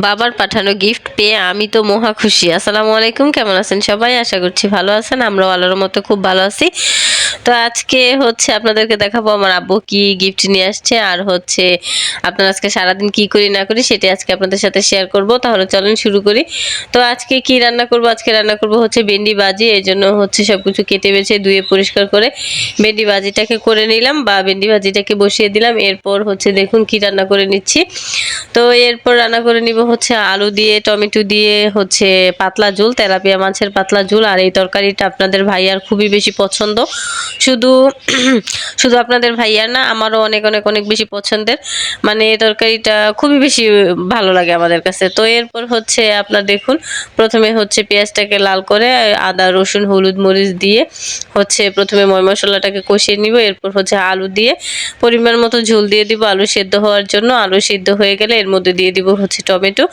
বাবার পাঠানো গিফট পেয়ে আমি তো মহা খুশি। আসসালামু আলাইকুম, কেমন আছেন সবাই? আশা করছি ভালো আছেন। আমরাও আল্লাহর মতো খুব ভালো আছি। তো আজকে আপনাদেরকে দেখাবো আমার আব্বু কি গিফট নিয়ে আসছে, আর আপনারা আজকে সারাদিন কি করি না করি সেটা আজকে আপনাদের সাথে শেয়ার করব। তাহলে চলেন শুরু করি। তো আজকে কি রান্না করব? আজকে রান্না করব ভেন্ডি ভাজি। এই জন্য সবকিছু কেটে বেছে ধুয়ে পরিষ্কার করে ভেন্ডি ভাজিটাকে করে নিলাম, বা ভেন্ডি ভাজিটাকে বসিয়ে দিলাম। এরপর দেখুন কি রান্না করে নিচ্ছি। তো এরপর রান্না করে নিব আলু দিয়ে, টমেটো দিয়ে পাতলা ঝোল, তেলাপিয়া মাছের পাতলা ঝোল। আর এই তরকারিটা আপনাদের ভাইয়ার খুবই বেশি পছন্দ। শুধু শুধু আপনাদের ভাইয়ার না, আমারও অনেক অনেক অনেক বেশি পছন্দের। মানে এই তরকারিটা খুবই বেশি ভালো লাগে আমাদের কাছে। তো এরপর আপনার দেখুন, প্রথমে পেঁয়াজটাকে লাল করে আদা রসুন হলুদ মরিচ দিয়ে প্রথমে ময় মশলাটাকে কষিয়ে নিব। এরপর আলু দিয়ে পরিমাণ মতো ঝোল দিয়ে দিব আলু সেদ্ধ হওয়ার জন্য। আলু সেদ্ধ হয়ে গেলে এর মধ্যে দিয়ে দিব টমেটো।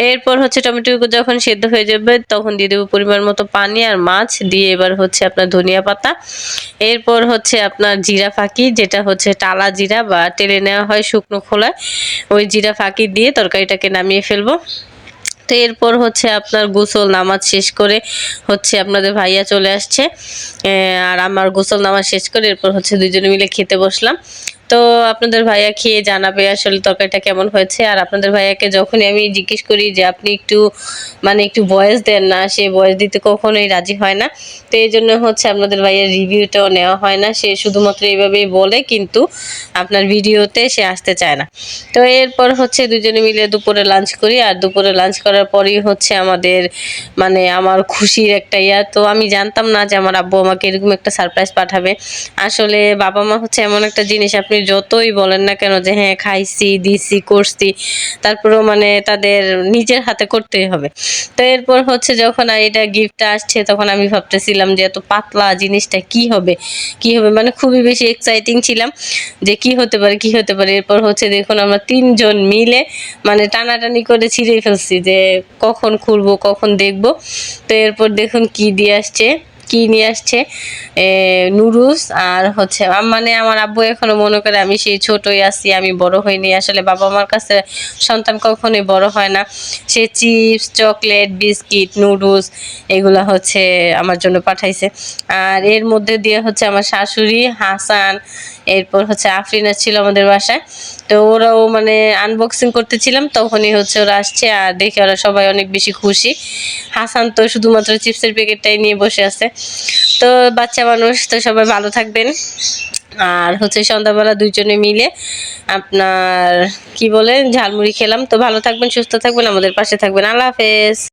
এরপর টমেটো যখন সেদ্ধ হয়ে যাবে তখন দিয়ে দেবো পরিমাণ মতো পানি আর মাছ দিয়ে। এবার আপনার ধনিয়া পাতা, এরপর আপনার জিরা ফাঁকি, যেটা টালা জিরা বা টেলে নেওয়া হয় শুকনো খোলায়, ওই জিরা ফাঁকি দিয়ে তরকারিটাকে নামিয়ে ফেলবো। তো এরপর আপনার গোসল নামাজ শেষ করে আপনাদের ভাইয়া চলে আসছে, আর আমার গোসল নামাজ শেষ করে এরপর দুজনে মিলে খেতে বসলাম। তো আপনাদের ভাইয়া খেয়ে জানাবে আসলে তরকারিটা কেমন হয়েছে। আর আপনাদের ভাইয়াকে যখনই আমি জিজ্ঞেস করি যে আপনি একটু ভয়েস দেন না, সে ভয়েস দিতে কখনোই রাজি হয় না। তো এই জন্য আপনাদের ভাইয়ের রিভিউটাও নেওয়া হয় না। সে শুধুমাত্র এইভাবেই বলে, কিন্তু আপনার ভিডিওতে সে আসতে চায় না। তো এরপর দুজনে মিলে দুপুরে লাঞ্চ করি। আর দুপুরে লাঞ্চ করার পরেই আমাদের আমার খুশির একটা তো আমি জানতাম না যে আমার আব্বু আমাকে এরকম একটা সারপ্রাইজ পাঠাবে। আসলে বাবা মা এমন একটা জিনিস, আপনি যতই বলেন না কেন যে হ্যাঁ খাইছি দিছি করছি, তারপরেও তাদের নিজের হাতে করতেই হবে। তো এরপর যখন এটা গিফটটা আসছে তখন আমি ভাবতেছিলাম যে এত পাতলা জিনিসটা কি হবে কি হবে, খুবই বেশি এক্সাইটিং ছিলাম যে কি হতে পারে কি হতে পারে। এরপর দেখুন আমরা তিনজন মিলে টানাটানি করে ছিঁড়ে ফেলছি যে কখন খুলবো কখন দেখবো। তো এরপর দেখুন কি নিয়ে আসছে নুডলস। আর আমার আব্বু এখনো মনে করে আমি সেই ছোটই আছি, আমি বড় হইনি। আসলে বাবা মার কাছে সন্তান কখনোই বড় হয় না। সে চিপস চকলেট বিস্কিট নুডলস এগুলা আমার জন্য পাঠাইছে। আর এর মধ্যে দিয়ে আমার শাশুড়ি হাসান, এরপর আফরিনা ছিল আমাদের বাসায়। তো ওরাও আনবক্সিং করতেছিলাম তখনই ওরা আসছে, আর দেখে ওরা সবাই অনেক বেশি খুশি। হাসান তো শুধুমাত্র চিপসের প্যাকেটটাই নিয়ে বসে আছে। তো বাচ্চা মানুষ তো সবাই ভালো থাকবেন। আর সন্ধ্যাবেলা দুইজনে মিলে আপনার কি বলে ঝালমুড়ি খেলাম। তো ভালো থাকবেন সুস্থ থাকবেন আমাদের পাশে থাকবেন। আল্লাহ হাফেজ।